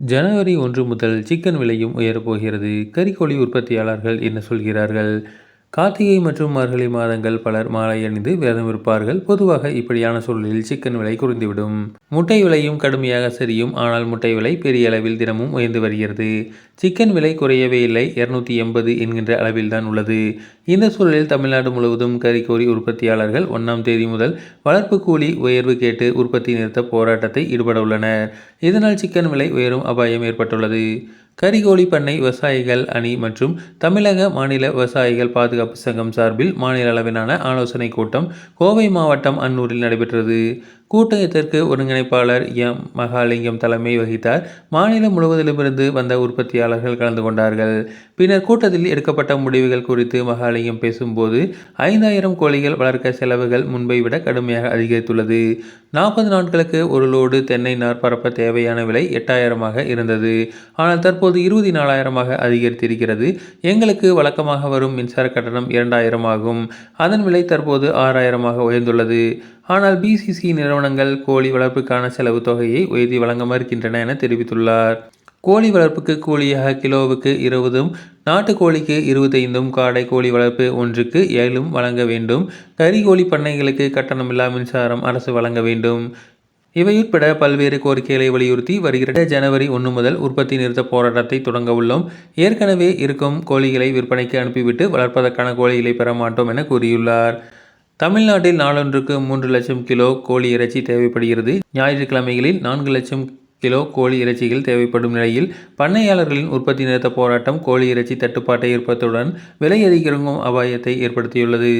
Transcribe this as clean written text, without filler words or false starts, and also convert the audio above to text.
ஜனவரி 1 முதல் சிக்கன் விலையும் உயரப்போகிறது. கறிக்கோழி உற்பத்தியாளர்கள் என்ன சொல்கிறார்கள்? கார்த்திகை மற்றும் மார்கழி மாதங்கள் பலர் மாலை அணிந்து விரதம் இருப்பார்கள். பொதுவாக இப்படியான சூழலில் சிக்கன் விலை குறைந்துவிடும். முட்டை விலையும் கடுமையாக சரியும். ஆனால் முட்டை விலை பெரிய அளவில் தினமும் உயர்ந்து வருகிறது. சிக்கன் விலை குறையவே இல்லை, 280 என்கின்ற அளவில்தான் உள்ளது. இந்த சூழலில் தமிழ்நாடு முழுவதும் கறிக்கோழி உற்பத்தியாளர்கள் 1ஆம் தேதி முதல் வளர்ப்பு கூலி உயர்வு கேட்டு உற்பத்தி நிறுத்த போராட்டத்தை ஈடுபட உள்ளனர். இதனால் சிக்கன் விலை உயரும் அபாயம் ஏற்பட்டுள்ளது. கறிக்கோழி பண்ணை விவசாயிகள் அணி மற்றும் தமிழக மாநில விவசாயிகள் பாதுகாப்பு சங்கம் சார்பில் மாநில அளவிலான ஆலோசனைக் கூட்டம் கோவை மாவட்டம் அன்னூரில் நடைபெற்றது. கூட்டத்திற்கு ஒருங்கிணைப்பாளர் எம். மகாலிங்கம் தலைமை வகித்தார். மாநிலம் முழுவதிலுமிருந்து வந்த உற்பத்தியாளர்கள் கலந்து கொண்டார்கள். பின்னர் கூட்டத்தில் எடுக்கப்பட்ட முடிவுகள் குறித்து மகாலிங்கம் பேசும்போது, 5000 கோழிகள் வளர்க்க செலவுகள் முன்பை விட கடுமையாக அதிகரித்துள்ளது. 40 நாட்களுக்கு ஒரு லோடு தென்னை நார் பரப்ப தேவையான விலை 8000ஆக இருந்தது. ஆனால் தற்போது 24,000ஆக அதிகரித்திருக்கிறது. எங்களுக்கு வழக்கமாக வரும் மின்சார கட்டணம் 2000 ஆகும். அதன் விலை தற்போது 6000ஆக உயர்ந்துள்ளது. ஆனால் பிசிசி நிறுவனங்கள் கோழி வளர்ப்புக்கான செலவு தொகையை உயர்த்தி வழங்க மறுக்கின்றன என தெரிவித்துள்ளார். கோழி வளர்ப்புக்கு கூலியாக கிலோவுக்கு 20, நாட்டுக்கோழிக்கு 25, காடை கோழி வளர்ப்பு ஒன்றுக்கு 7 வழங்க வேண்டும். கறிக்கோழி பண்ணைகளுக்கு கட்டணமில்லா மின்சாரம் அரசு வழங்க வேண்டும். இவையுட்பட பல்வேறு கோரிக்கைகளை வலியுறுத்தி வருகிற ஜனவரி 1 முதல் உற்பத்தி நிறுத்த போராட்டத்தை தொடங்க உள்ளோம். ஏற்கனவே இருக்கும் கோழிகளை விற்பனைக்கு அனுப்பிவிட்டு வளர்ப்பதற்கான கோழிகளை பெற மாட்டோம் என கூறியுள்ளார். தமிழ்நாட்டில் நாளொன்றுக்கு 3 லட்சம் கிலோ கோழி இறைச்சி தேவைப்படுகிறது. ஞாயிற்றுக்கிழமைகளில் 4 லட்சம் கிலோ கோழி இறைச்சிகள் தேவைப்படும் நிலையில் பண்ணையாளர்களின் உற்பத்தி நிறுத்த போராட்டம் கோழி இறைச்சி தட்டுப்பாட்டை ஏற்படுத்துவதுடன் விலை அதிகரிக்கும் அபாயத்தை ஏற்படுத்தியுள்ளது.